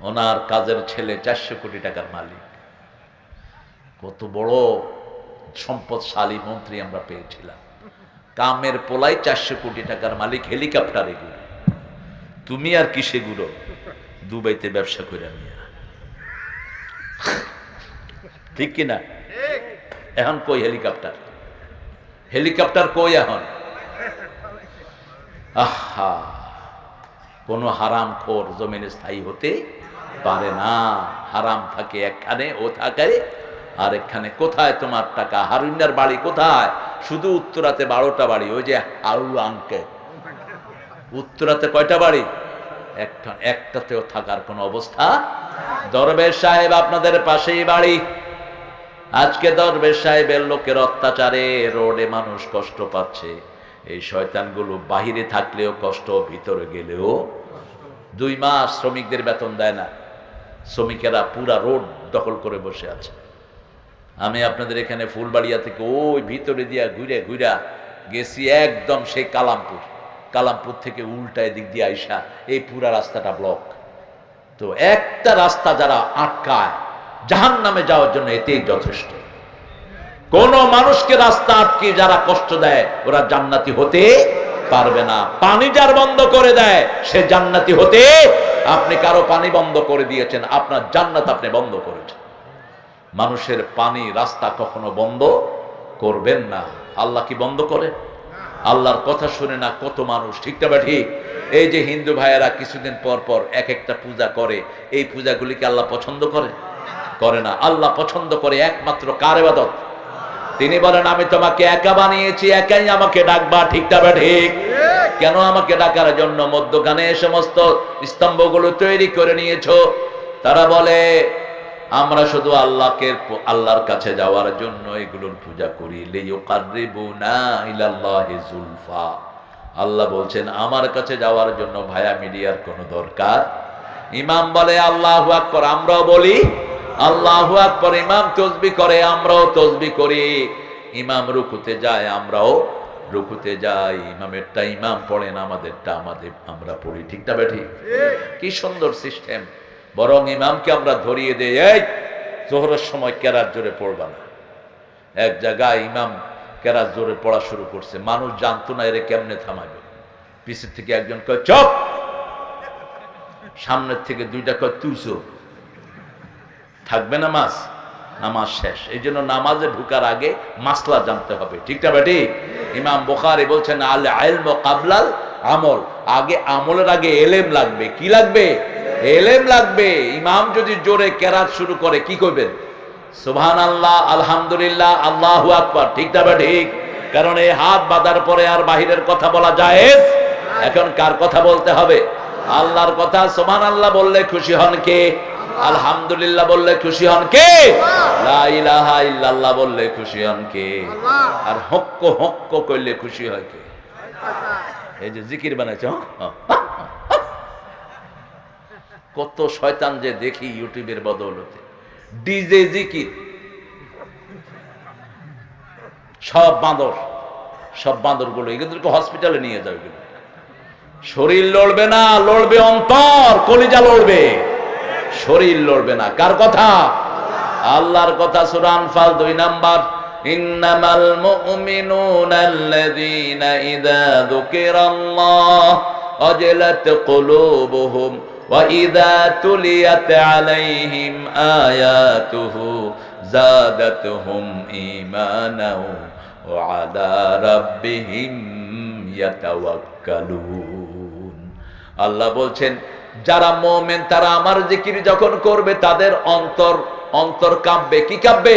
ওনার কাজের ছেলে 400 কোটি টাকার মালিক। কত বড় সম্পদশালী মন্ত্রী আমরা পেয়েছিলাম। কামের পোলাই 400 কোটি টাকার মালিক, হেলিকপ্টারে ঘুরে। তুমি আর কিসে ঘুরো? দুবাইতে ব্যবসা করে নিয়ে। ঠিক কিনা? এখন কই হেলিকপ্টার? হেলিকপ্টার কই এখন? আহা, কোন হারাম খোর জমিনে স্থায়ী হতে পারে না। হারাম থাকে একখানে, ও থাকে আরেকখানে। কোথায় তোমার টাকা? হারুন্যার বাড়ি কোথায়? শুধু উত্তরাতে 12টা বাড়ি। ওই যে হারু আঙ্কে, উত্তরাতে কয়টা বাড়ি? একটাতেও থাকার কোন অবস্থা। দরবেশ সাহেব আপনাদের পাশেই বাড়ি। আজকে দরবেশ সাহেবের লোকের অত্যাচারে রোডে মানুষ কষ্ট পাচ্ছে। এই শয়তানগুলো বাহিরে থাকলেও কষ্ট, ভিতরে গেলেও। 2 মাস শ্রমিকদের বেতন দেয় না। শ্রমিকেরা পুরা রোড দখল করে বসে আছে। আমি আপনাদের এখানে ফুলবাড়িয়া থেকে ওই ভিতরে দিয়া ঘুরে ঘুরা গেছি একদম সেই কালামপুর। কালামপুর থেকে উল্টা এদিক দিয়ে আইসা এই পুরা রাস্তাটা ব্লক। তো একটা রাস্তা যারা আটকায় জাহান্নামে যাওয়ার জন্য, এতেই যথেষ্ট। কোন মানুষকে রাস্তা আটকে যারা কষ্ট দেয় ওরা জান্নাতি হতে পারবে না। পানি যার বন্ধ করে দেয় সে জান্নাতি হতে। আপনি কারো পানি বন্ধ করে দিয়েছেন, আপনার জান্নাত আপনি বন্ধ করেছেন। মানুষের পানি রাস্তা কখনো বন্ধ করবেন না। আল্লাহ কি বন্ধ করে? আল্লাহর কথা শুনে না কত মানুষ, ঠিক না ঠিক? এই যে হিন্দু ভাইয়েরা কিছুদিন পর পর এক একটা পূজা করে, এই পূজাগুলিকে আল্লাহ পছন্দ করে? করে না। আল্লাহ পছন্দ করে একমাত্র কার ইবাদত? তিনি বলেন, আমি তোমাকে একা বানিয়েছি, একাই আমাকে ডাকবা, ঠিক না ঠিক? কেন আমাকে ডাকার জন্য মধ্যখানে এই সমস্ত স্তম্ভগুলো তৈরি করে নিয়েছো? তারা বলে আমরা শুধু আল্লাহর কাছে যাওয়ার জন্য এগুলোর পূজা করি। লিয়ুকাররিবুনা ইলাল্লাহি যুলফা। আল্লাহ বলছেন আমার কাছে যাওয়ার জন্য ভায়া মিডিয়ার কোনো দরকার। ইমাম বলে আল্লাহু আকবার, আমরাও বলি আল্লাহু আকবার। ইমাম তাসবিহ করে, আমরাও তাসবিহ করি। ইমাম রুকুতে যায়, আমরাও রুকুতে যাই। ইমামেরটা ইমাম পড়েন, আমাদেরটা আমরা পড়ি, ঠিক না ঠিক? কি সুন্দর সিস্টেম। বরং ইমামকে আমরা ধরিয়ে দেই, এই জোহরের সময় কেরাত জোরে পড়বা না। এক জায়গায় ইমাম কেরাত জোরে পড়া শুরু করছে, মানুষ জানতো না এরে কেমনে থামাবে। পিছের থেকে একজন কয় চুপ, সামনের থেকে 2টা কয় তুই চুপ। থাকবে নামাজ? নামাজ শেষ। এই জন্য নামাজে ঢুকার আগে মাসলা জানতে হবে, ঠিক না বেটি? ইমাম বুখারী বলছেন আল ইলমু কাবলাল আমল। আগে আমলের আগে এলেম লাগবে। কি লাগবে? এলেম লাগবে। ইমাম যদি জোরে কেরাত শুরু করে কি করবেন? সুবহানাল্লাহ, আলহামদুলিল্লাহ, আল্লাহু আকবার, ঠিক না ঠিক? কারণ এই হাত বাঁধার পরে আর বাহিরের কথা বলা জায়েজ। এখন কার কথা বলতে হবে? আল্লাহর কথা। সুবহানাল্লাহ বললে খুশি হন কে? আলহামদুলিল্লাহ বললে খুশি হন কে? লা ইলাহা ইল্লাল্লাহ বললে খুশি হন কে? আর হক্ক হক্ক কইলে খুশি হয় কে? এই যে জিকির বানাইছো, কত শয়তান যে দেখি ইউটিউবের বদৌলতে ডিজে জিকির। সব বাঁদর গুলো এগুলোকে হসপিটালে নিয়ে যাও। এগুলো শরীর লড়বে না, লড়বে অন্তর, কলিজা লড়বে, শরীর লড়বে না। কার কথা? আল্লাহর কথা। সূরা আনফাল 2 নাম্বার, ইন্নামাল মুমিনুনা আল্লাযীনা ইযা যুকিরাল্লাহ ওয়াজিলাত কুলুবুহুম ওয়া ইযা তুলিয়াত আলাইহিম আয়াতুহু যাদাতুহুম ঈমানাও ওয়া আলা রাব্বিহিম ইয়াতাওয়াক্কালুন। আল্লাহ বলছেন যারা মুমিন তারা আমার জিকির যখন করবে তাদের অন্তর কাঁপবে। কি কাঁপবে?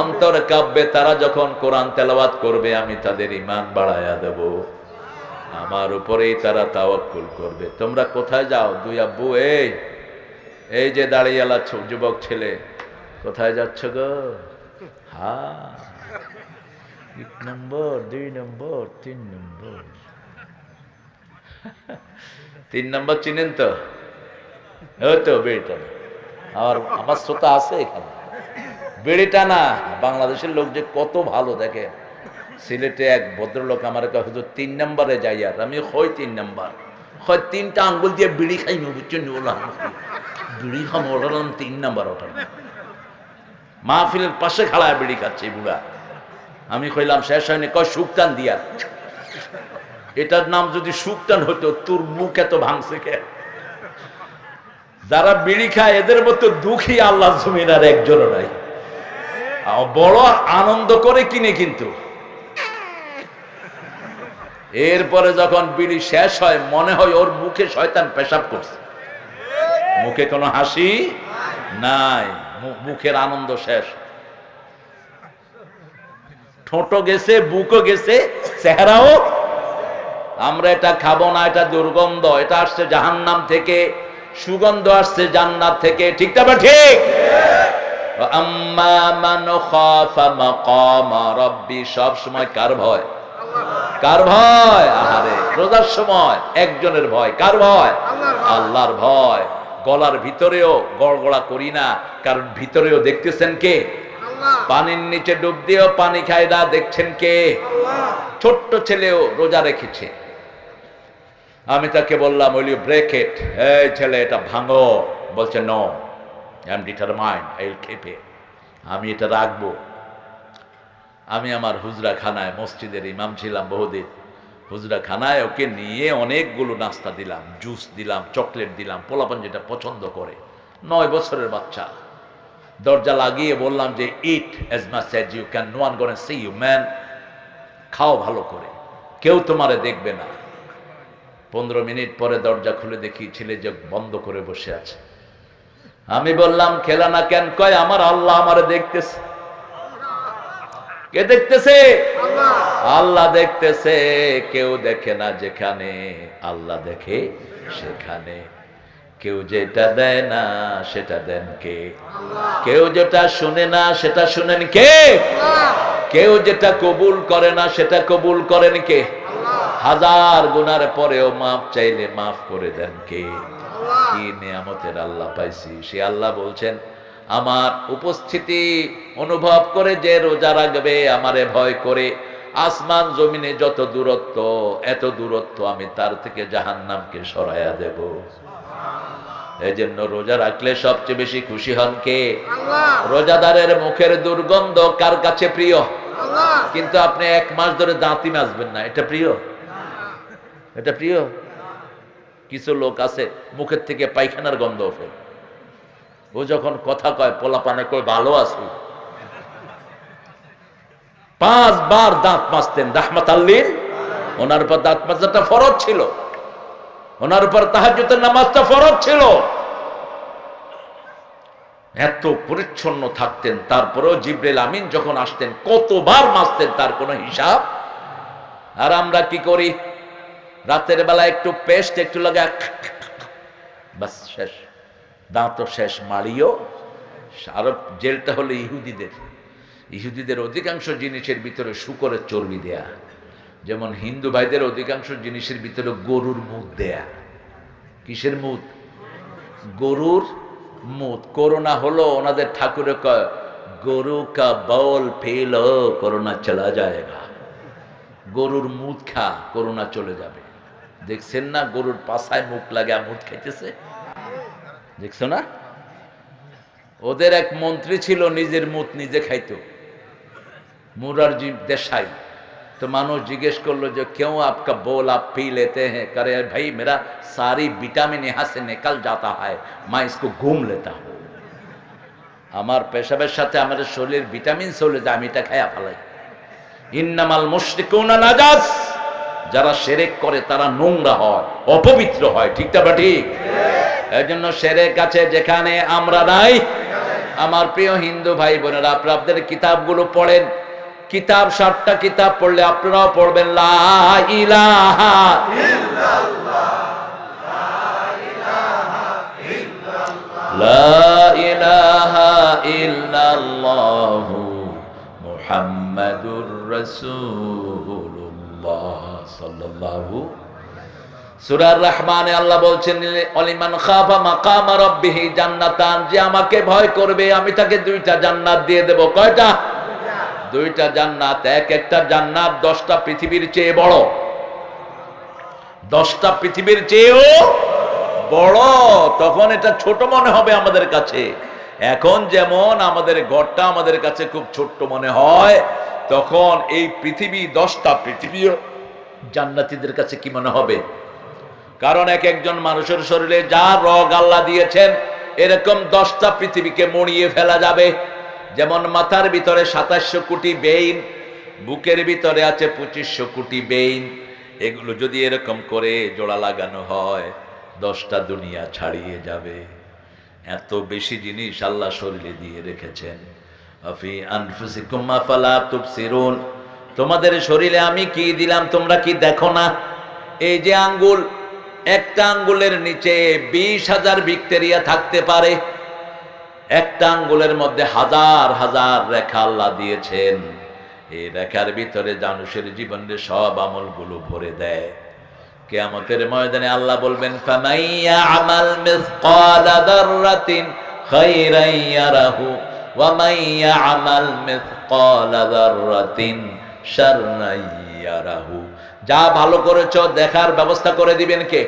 অন্তর কাঁপবে। তারা যখন কোরআন তেলাওয়াত করবে আমি তাদের ঈমান বাড়ায়া দেব, আমার উপরেই তারা তাওয়াক্কুল করবে। তোমরা কোথায় যাও? 2 আব্বু, এই যে দাঁড়িয়েলা যুবক ছেলে, কোথায় যাচ্ছ গো? হ্যাঁ, 1 নম্বর, 2 নম্বর, 3 নম্বর। 3 নম্বর চিনেন তো? ওই তো বেড়িটা। আর আমার শ্রোতা আছে এখানে। বেড়িটা না, বাংলাদেশের লোক যে কত ভালো দেখে। সিলেটে এক ভদ্রলোক আমার কাছে হুজুর 3 নম্বরে যাই। আর আমি হয় 3 নম্বর, হয় 3টা আঙ্গুল দিয়ে বিড়ি খাই, বুঝছেন? বিড়ি খাম ওঠালাম 3 নাম্বার ওঠালাম, মাহফিলের পাশে খাড়ায় বিড়ি খাচ্ছে বুড়া। আমি কইলাম শেষ হয়নি, কয় সুকটান দিয়া। এটার নাম যদি সুকটান হতো, তোর মুখ এত ভাঙছে কে? যারা বিড়ি খায় এদের মতো দুঃখী আল্লাহ জমিন আর একজনও নাই। বড় আনন্দ করে কিনে, কিন্তু এরপরে যখন বিড়ি শেষ হয় মনে হয় ওর মুখে শয়তান পেশাব করছে, মুখে কোনো হাসি নাই, মুখের আনন্দ শেষ। ঠোঁটো গেছে, বুকও গেছে, চেহারাও। আমরা এটা খাবো না, এটা দুর্গন্ধ, এটা আসছে জাহান্নাম থেকে, সুগন্ধ আসছে জান্নাত থেকে, ঠিক না? ঠিক। আম্মা মান খাফা মাকাম রাব্বি, সব সময় কার ভয়? কার ভয়? আহারে রোজার সময় একজনের ভয়, কার ভয়? আল্লাহর ভয়। গলার ভিতরেও গড়গড়া করি না, কারণ ভিতরেও দেখতেছেন কে? পানির নিচে ডুব দিয়েও পানি খায় না, দেখছেন কে? ছোট্ট ছেলেও রোজা রেখেছে। আমি তাকে বললাম, উইল ইউ ব্রেক ইট? এই ছেলে এটা ভাঙো। বলছে no, I am determined, I will keep it. আমি এটা রাখবো। আমি আমার হুজরা খানায়, মসজিদের ইমাম ছিলাম বহুদিন, হুজরা খানায় ওকে নিয়ে অনেকগুলো নাস্তা দিলাম, জুস দিলাম, চকলেট দিলাম, পোলাপান যেটা পছন্দ করে। 9 বছরের বাচ্চা। দরজা লাগিয়ে বললাম যে eat as much as you can, no one gonna see you man. খাও ভালো করে, কেউ তোমারে দেখবে না। 15 মিনিট পরে দরজা খুলে দেখি ছেলে যে বন্ধ করে বসে আছে। আমি বললাম খেলা না কেন? কয় আমার আল্লাহ আমারে দেখতেছে। কে দেখতেছে? আল্লাহ দেখতেছে। কেউ দেখে না যেখানে, আল্লাহ দেখে সেখানে। কেউ যেটা দেয় না সেটা দেন কে? কেউ যেটা শুনে না সেটা শুনেন কে? কেউ যেটা কবুল করে না সেটা কবুল করেন কে? হাজার গুনার পরেও মাফ চাইলে মাফ করে দেন কে? কি নিয়ামতের আল্লাহ পাইছি। সে আল্লাহ বলছেন, আমার উপস্থিতি অনুভব করে যে রোজা রাখবে আমারে ভয় করে, আসমান জমিনে যত দূরত্ব, এত দূরত্ব আমি তার থেকে জাহান্নামকে সরাইয়া দেব। এই জন্য রোজা রাখলে সবচেয়ে বেশি খুশি হন কে? রোজাদারের মুখের দুর্গন্ধ কার কাছে প্রিয়? কিন্তু আপনি 1 মাস ধরে দাঁতই মাজবেন না, এটা প্রিয়? এটা প্রিয়? কিছু লোক আছে মুখের থেকে পায়খানার গন্ধ ওঠে, ও যখন কথা কয় পোলাপানে কয় ভালো আছি। 5 বার দাঁত মাজতেন রাহমাতাল্লিল। ওনার উপর দাঁত মাজাটা ফরজ ছিল, ওনার উপর তাহাজ্জুদের নামাজটা ফরজ ছিল। এত পরিচ্ছন্ন থাকতেন, তারপরেও জিবরিল আমিন যখন আসতেন কতবার মাজতেন তার কোনো হিসাব। আর আমরা কি করি? রাতের বেলা একটু পেস্ট একটু লাগা, বাস শেষ, দাঁতও শেষ, মাড়িও। আর জেলটা হলো ইহুদিদের অধিকাংশ জিনিসের ভিতরে শূকরের চর্বি দেয়া, যেমন হিন্দু ভাইদের অধিকাংশ জিনিসের ভিতরে গরুর মুখ দেয়া। কিসের মুখ? গরুর মুখ। করোনা হলো ওনাদের ঠাকুরে কয় গরু কা বল ফেলো করোনা চলা যায়গা। গরুর মুখ খা, করোনা চলে যাবে। দেখছেন না গরুর পাছায় মুখ লাগে মুখ খাইতেছে, দেখছো না? ওদের এক মন্ত্রী ছিল নিজের মুখ নিজে খাইতো, মুরারজি দেশাই। তো মানুষ জিজ্ঞেস করলো যে কেউ আপকা बोल आप पी लेते हैं? करे भाई मेरा सारी विटामिन यहाँ से निकल जाता है, मैं इसको घूम लेता हूँ। আমার পেশাবের সাথে আমাদের শরীরের ভিটামিন চলে যায়, আমি এটা খায়া ফেলাই। ইন্নামাল মুশরিকুনা নাজাস, যারা শিরক করে তারা নোংরা হয়, অপবিত্র হয়, ঠিক না? ঠিক। এই জন্য শিরক আছে যেখানে আমরা নাই। আমার প্রিয় হিন্দু ভাই বোনেরা, আপনাদের কিতাবগুলো পড়েন। কিতাব 7টা কিতাব পড়লে আপনারাও পড়বেন লা ইলাহা ইল্লাল্লাহ, লা ইলাহা ইল্লাল্লাহু মুহাম্মাদুর রাসূলুল্লাহ সাল্লাল্লাহু। সূরা আর-রহমানে আল্লাহ বলছেন অলিমান খাফা মাকাম রাব্বিহি জান্নাতান, যে আমাকে ভয় করবে আমি তাকে 2টা জান্নাত দিয়ে দেব। কয়টা? 2টা জান্নাত। একটা জান্নাত 10টা পৃথিবীর চেয়ে বড়, 10টা পৃথিবীর চেয়েও বড়, তখন এটা ছোট মনে হবে আমাদের কাছে। এখন যেমন আমাদের ঘরটা আমাদের কাছে খুব ছোট্ট মনে হয়, তখন এই পৃথিবী 10টা পৃথিবী জান্নাতীদের কাছে কি মনে হবে? কারণ এক একজন মানুষের শরীরে যা রগ আল্লাহ দিয়েছেন, এরকম 10টা পৃথিবীকে মরিয়ে ফেলা যাবে। যেমন মাথার ভিতরে 2700 কোটি বেইন, বুকের ভিতরে আছে 2500 কোটি বেইন। এগুলো যদি এরকম করে জোড়া লাগানো হয়, 10টা দুনিয়া ছাড়িয়ে যাবে। এত বেশি জিনিস আল্লাহ শরীরে দিয়ে রেখেছেন। আফি আনফুসিকুম আফালা তুবসিরুন, তোমাদের শরীরে আমি কি দিলাম তোমরা কি দেখো না? এই যে আঙ্গুল, একটা আঙ্গুলের নিচে 20,000 ব্যাকটেরিয়া থাকতে পারে। একটা আঙ্গুলের মধ্যে হাজার হাজার রেখা আল্লাহ দিয়েছেন। এই রেখার ভিতরে মানুষের জীবনের সব আমলগুলো ভরে দেয়। কিয়ামতের ময়দানে আল্লাহ বলবেন, ফামাইয়া আমাল মিসকালা যাররাতিন খায়রান ইয়ারাহু ওয়া মাইয়া আমাল মিসকালা যাররাতিন শাররান ইয়ারাহু। যা ভালো করেছো দেখার ব্যবস্থা করে দিবেন কে?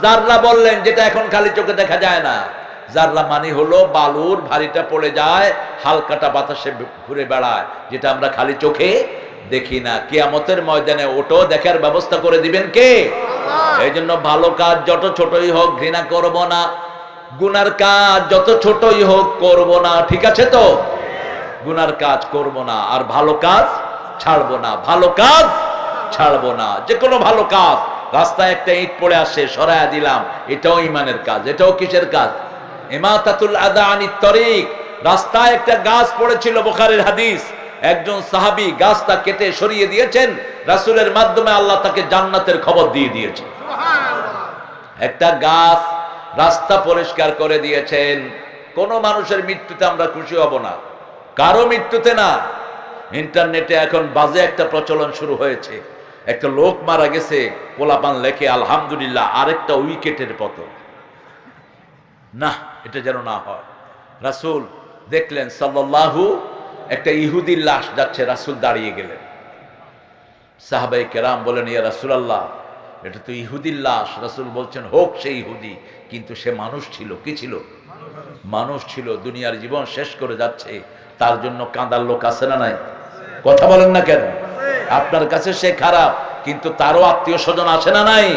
জাররা বললেন, যেটা এখন খালি চোখে দেখা যায় না। জাররা মানে হলো বালুর ভারীটা পড়ে যায়, হালকাটা বাতাসে ঘুরে বেড়ায়, যেটা আমরা খালি চোখে দেখি না। কিয়ামতের ময়দানে ওটাও দেখার ব্যবস্থা করে দিবেন কে? এই জন্য ভালো কাজ যত ছোটই হোক ঘৃণা করব না, গুনার কাজ যত ছোটই হোক করব না। ঠিক আছে তো? গুনার কাজ করব না, আর ভালো কাজ ছাড়বো না। ভালো কাজ ছাড়বো না, যে কোনো ভালো কাজ। রাস্তায় একটা ইট পড়ে আসে, সরায়া দিলাম, এটাও ইমানের কাজ। এটাও কিসের কাজ? ইমাতাতুল আযা আনিত তরিক। রাস্তায় একটা গাছ পড়েছিল, বুখারীর হাদিস। একজন সাহাবী গাছটা কেটে সরিয়ে দিয়েছেন, রাসূলের মাধ্যমে আল্লাহ তাকে জান্নাতের খবর দিয়ে দিয়েছেন। একটা গাছ রাস্তা পরিষ্কার করে দিয়েছেন। কোন মানুষের মৃত্যুতে আমরা খুশি হব না, কারো মৃত্যুতে না। ইন্টারনেটে এখন বাজে একটা প্রচলন শুরু হয়েছে। একটা লোক মারা গেছে, পোলাপান লেখে আলহামদুলিল্লাহ, আরেকটা উইকেটের পতন। না, এটা যেন না হয়। রাসূল দেখলেন সাল্লাল্লাহু, একটা ইহুদির লাশ যাচ্ছে, রাসূল দাঁড়িয়ে গেলেন। সাহাবায়ে কেরাম বলেন, ইয়া রাসূলুল্লাহ, এটা তো ইহুদির লাশ। রাসূল বলছেন, হোক সে ইহুদি, কিন্তু সে মানুষ ছিল। কি ছিল? মানুষ ছিল। দুনিয়ার জীবন শেষ করে যাচ্ছে, তার জন্য কাঁদার লোক আছে না নাই? কথা বলেন না কেন? আপনার কাছে সে খারাপ, কিন্তু তারও আত্মীয় স্বজন আছে না নাই?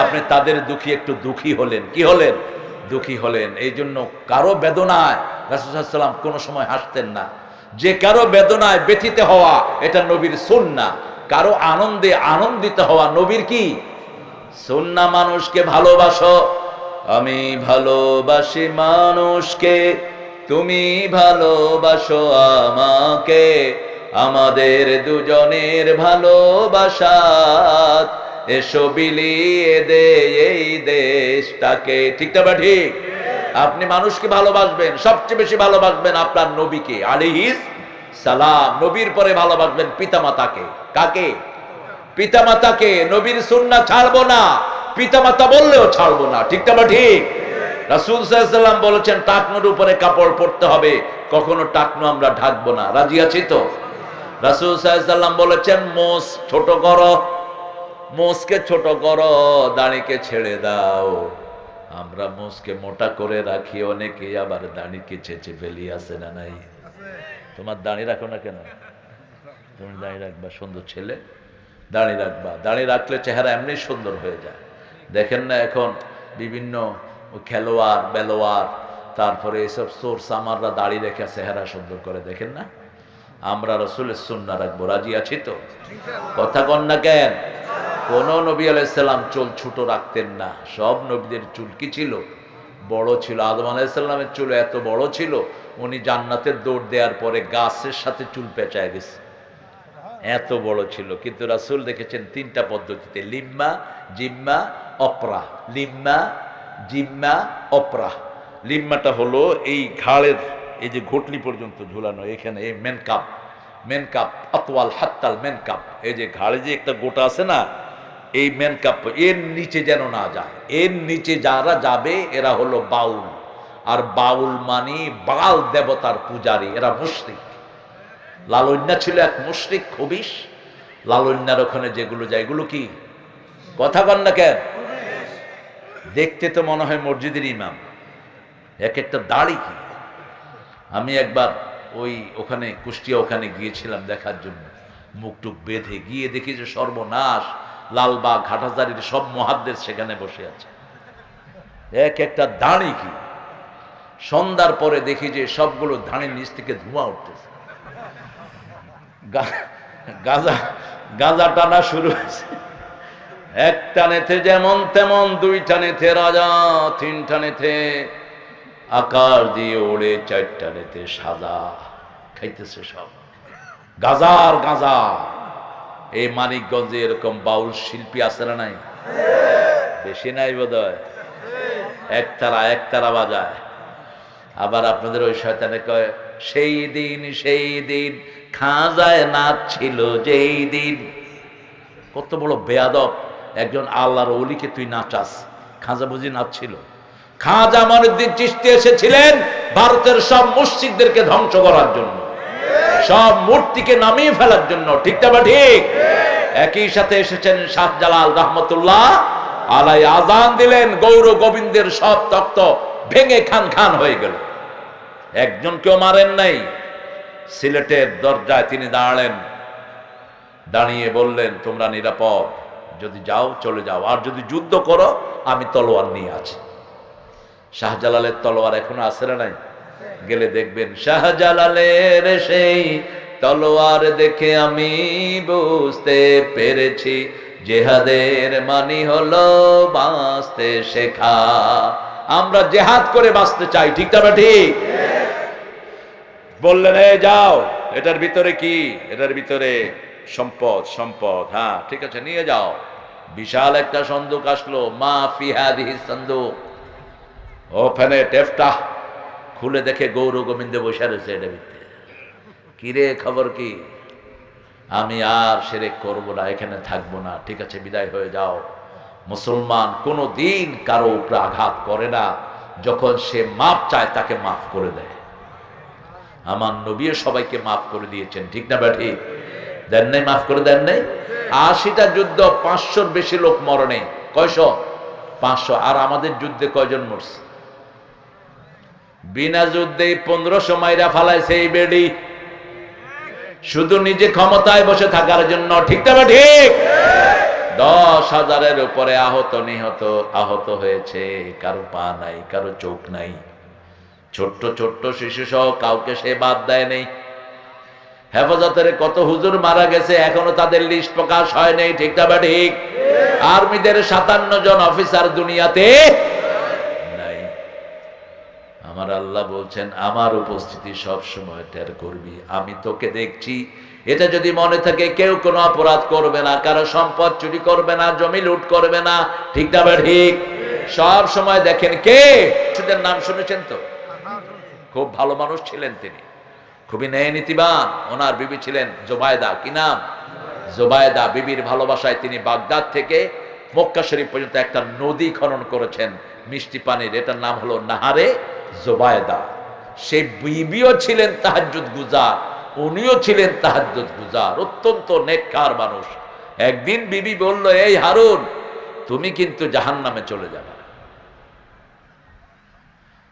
আপনি তাদের দুঃখী একটু দুঃখী হলেন। কি হলেন? দুঃখী হলেন। এই জন্য কারো বেদনায় রাসূল সাল্লাল্লাহু আলাইহি ওয়াসাল্লাম কোনো সময় হাসতেন না। যে কারো বেদনায় ব্যথিত হওয়া, এটা নবীর সুন্নাহ। কারো আনন্দে আনন্দিত হওয়া নবীর কি সুন্নাহ। মানুষকে ভালোবাসো, আমি ভালোবাসি মানুষকে, তুমি ভালোবাসো আমাকে। আমাদের দুজনের ভালোবাসা এসো বিলিয়ে দে এই দেশটাকে। ঠিক না বা ঠিক? আপনি মানুষকে ভালোবাসবেন, সবচেয়ে বেশি ভালোবাসবেন আপনার নবীকে আলাইহিস সালাম। নবীর পরে ভালোবাসবেন পিতামাতাকে। কাকে? পিতামাতাকে। নবীর সুন্নাহ ছাড়বো না, পিতামাতা বললেও ছাড়বো না। ঠিক না বা ঠিক? রাসূল সাল্লাল্লাহু আলাইহি ওয়াসাল্লাম বলেছেন, টাকনুর উপরে কাপড় পরতে হবে, কখনো টাকনু আমরা ঢাকবো না। রাজি আছি তো? রাসূল সাল্লাল্লাহু আলাইহি ওয়াসাল্লাম বলেছেন, মোষ ছোট করো, মোষকে ছোট করো, দাড়িকে ছেড়ে দাও। আমরা মোষকে মোটা করে রাখি, অনেকে আবার দাড়িকে চেঁচে ফেলি। আছে না নাই? তোমার দাড়ি রাখো না কেন? তুমি দাড়ি রাখবা, সুন্দর ছেলে, দাড়ি রাখবা। দাড়ি রাখলে চেহারা এমনি সুন্দর হয়ে যায়। দেখেন না এখন বিভিন্ন খেলোয়াড় বেলোয়াড়, তারপরে এসব সোর সামাররা দাড়ি রেখে চেহারা সুন্দর করে, দেখেন না? আমরা রাসূলের সুন্নাহ রাখবো। রাজি আছি তো? কথা কন না কেন? কোন নবী আলাইহিস সালাম চুল ছোট রাখতেন না। সব নবীদের চুল কি ছিল? বড় ছিল। আদম আলাইহিস সালামের চুল এত বড় ছিল, উনি জান্নাতের দৌড় দেওয়ার পরে গাছের সাথে চুল পেঁচায় গেছে, এত বড় ছিল। কিন্তু রাসূল দেখেছেন 3টা পদ্ধতিতে, লিম্মা, জিম্মা, অপরা। লিম্মা, জিম্মা, অপরা। লিম্মাটা হলো এই ঘাড়ের এই যে ঘটলি পর্যন্ত ঝুলানো, এখানে এই মেনকাপ, মেনকাপ আতওয়াল হাত্তাল মেনকাপ, এই যে ঘাড়ে যে একটা গোটা আছে না, এই মেনকাপ, এর নিচে যেন না যায়। এর নিচে যারা যাবে এরা হলো বাউল। আর বাউল মানে বাল দেবতার পূজারী, এরা মুশরিক। লালন্যা ছিল এক মুশরিক খবিশ। লালন্যার ওখানে যেগুলো যায়, এগুলো কি? কথা বল না কেন? দেখতে তো মনে হয় মসজিদের ইমাম, এক একটা দাড়ি কি। আমি একবার ওখানে কুষ্টিয়া ওখানে গিয়েছিলাম দেখার জন্য, মুখটুক বেঁধে গিয়ে দেখি যে সর্বনাশ, লালবাগ হাটহাজারীর সব মুহাদ্দিস সেখানে বসে আছে, এক একটা দাড়ি কি। সন্ধ্যার পরে দেখি যে সবগুলো ধানের নিচ থেকে ধোঁয়া উঠতেছে, গাজা গাজা টানা শুরু হয়েছে। এক টানেতে যেমন তেমন, দুই টানেতে রাজা, তিন টানেতে আকাশ দিয়ে ওড়ে, চার টানেতে সাজা, খাইতেছে সব গাজার গাজা। এই মানিকগঞ্জে এরকম বাউল শিল্পী আছে না নাই? বেশি নাই বোধহয়, একতারা বাজায়। আবার আপনাদের ওই শয়তানে কয় সেই দিন খাজায় নাচ ছিল যেই দিন। কত বড় বেয়াদব একজন আল্লাহর ওলিকে তুই নাচাস। খাজা বুঝি নাচছিল? খাজা মঈনুদ্দিন চিশতি এসেছিলেন ভারতের সব মসজিদদেরকে ধ্বংস করার জন্য, সব মূর্তিকে নামিয়ে ফেলার জন্য, ঠিক না? ঠিক। একই সাথে এসেছেন শাহজালাল রহমতুল্লাহ আলাই, আজান দিলেন, গৌর গোবিন্দের সব তক্ত ভেঙে খান খান হয়ে গেল। একজন কেউ মারেন নাই। সিলেটের দরজায় তিনি দাঁড়ালেন, দাঁড়িয়ে বললেন তোমরা নিরাপদ, যদি যাও চলে যাও, আর যদি যুদ্ধ করো আমি তলোয়ার নিয়ে আছি। শাহজালালের তলোয়ার এখনো আছে না নাই? গেলে দেখবেন শাহজালালের সেই তলোয়ার দেখে আমি বুঝতে পেরেছি, জেহাদের মানি হলো বাঁচতে শেখা। আমরা জেহাদ করে বাঁচতে চাই, ঠিক না? ঠিক। বললেন এই যাও, এটার ভিতরে কি? এটার ভিতরে সম্পদ। হ্যাঁ ঠিক আছে, নিয়ে যাও। বিশাল একটা সন্দুক আসলো, মা ফি হাদিহি সন্দুক। ওখানে টেফটা খুলে দেখে গৌর গোবিন্দে বসে রয়েছে এটা ভিতরে। কিরে খবর কি? আমি আর শিরক করব না, এখানে থাকবো না, ঠিক আছে বিদায় হয়ে যাও। মুসলমান কোনো দিন কারো উপরে আঘাত করে না, যখন সে মাপ চায় তাকে মাফ করে দেয়। আমার নবীও সবাইকে মাফ করে দিয়েছেন, ঠিক না? ঠিক। দেন নাই? মাফ করে দেন নাই? 80টা যুদ্ধ, 500-র বেশি লোক মরে নেই। কয়শ? 500। আর আমাদের যুদ্ধে কয়জন মরছে? বিনা যুদ্ধেই 1500 মাইরা ফালাইছে এই বেডি, শুধু নিজে ক্ষমতায় বসে থাকার জন্য, ঠিক না? ঠিক। 10,000-এর উপরে আহত হয়েছে, কারো পা নাই, কারো চোখ নাই, ছোট্ট ছোট্ট শিশু সহ কাউকে সে বাদ দেয় নেই। হেফাজতের কত হুজুর মারা গেছে, এখনো তাদের লিস্ট প্রকাশ হয় নাই, ঠিক না? ঠিক। আর্মিদের 57 জন অফিসার দুনিয়াতে নাই। আমার আল্লাহ বলছেন আমার উপস্থিতি সব সময় টের করবি, আমি তোকে দেখছি। এটা যদি মনে থাকে, কেউ কোনো অপরাধ করবে না, কারো সম্পদ চুরি করবে না, জমি লুট করবে না, ঠিক না? ঠিক। সব সময় দেখেন কে, সেদের নাম শুনেছেন তো? খুব ভালো মানুষ ছিলেন তিনি, খুবই ন্যায় নীতিবান। ওনার বিবি ছিলেন জোবায়দা। কি নাম? জোবায়দা। বিবির ভালোবাসায় তিনি বাগদাদ থেকে মক্কা শরীফ পর্যন্ত একটা নদী খনন করেছেন মিষ্টি পানির, এটার নাম হলো নাহারে জোবায়দা। সেই বিবিও ছিলেন তাহাজ্জুদ গুজার, উনিও ছিলেন তাহাজ্জুদ গুজার, অত্যন্ত নেককার মানুষ। একদিন বিবি বলল, এই হারুন, তুমি কিন্তু জাহান্নামে চলে যাবে।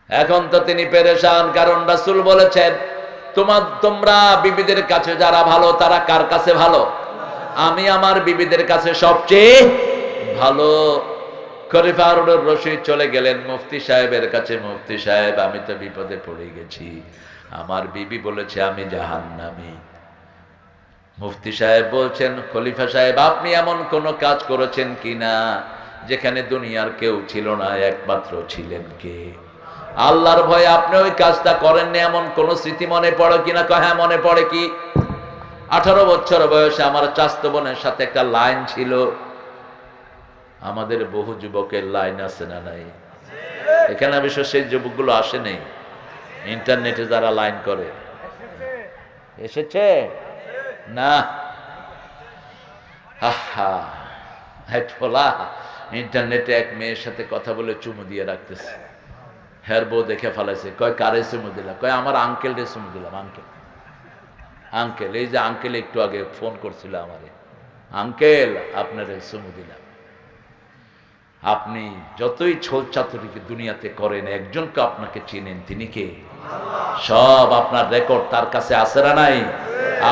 এখন তো তিনি পেরেশান, কারণ রাসূল বলেছেন তোমরা বিবিদের কাছে যারা ভালো, তারা কার কাছে ভালো? আমি আমার বিবিদের কাছে সবচেয়ে ভালো। খলিফা হারুনুর রশিদ চলে গেলেন মুফতি সাহেবের কাছে। মুফতি সাহেব, আমি তো বিপদে পড়ে গেছি, আমার বিবি বলেছে আমি জাহান্নামী। মুফতি সাহেব বলছেন, খলিফা সাহেব আপনি এমন কোন কাজ করেছেন কিনা যেখানে দুনিয়ার কেউ ছিল না, একমাত্র ছিলেন কে? আল্লাহর ভয়ে আপনি ওই কাজটা করেননি, এমন কোন স্মৃতি মনে পড়ে কিনা? হ্যাঁ মনে পড়ে। কি? 18 বছর বয়সে আমার চাচাতো বোনের সাথে একটা লাইন ছিল। আমাদের বহু যুবকের লাইন আছে না নাই? এখানে অবশ্য সেই যুবকগুলো আসে নেই, ইন্টারনেটে যারা লাইন করে এসেছে না? ইন্টারনেটে এক মেয়ের সাথে কথা বলে চুমু দিয়ে রাখতেছে। হের বউ দেখে ফেলাইছে, কয় কারে চুমু দিলাম? কয় আমার আঙ্কেল রে চুমু দিলাম। আঙ্কেল এই যে আঙ্কেল একটু আগে ফোন করছিল আমারে, আঙ্কেল আপনারে চুমু দিলাম। আপনি যতই ছোল চাতুরিকে দুনিয়াতে করেন, একজনকে আপনাকে চিনেন, তিনি কে? সব আপনার রেকর্ড তার কাছে আছে না নাই?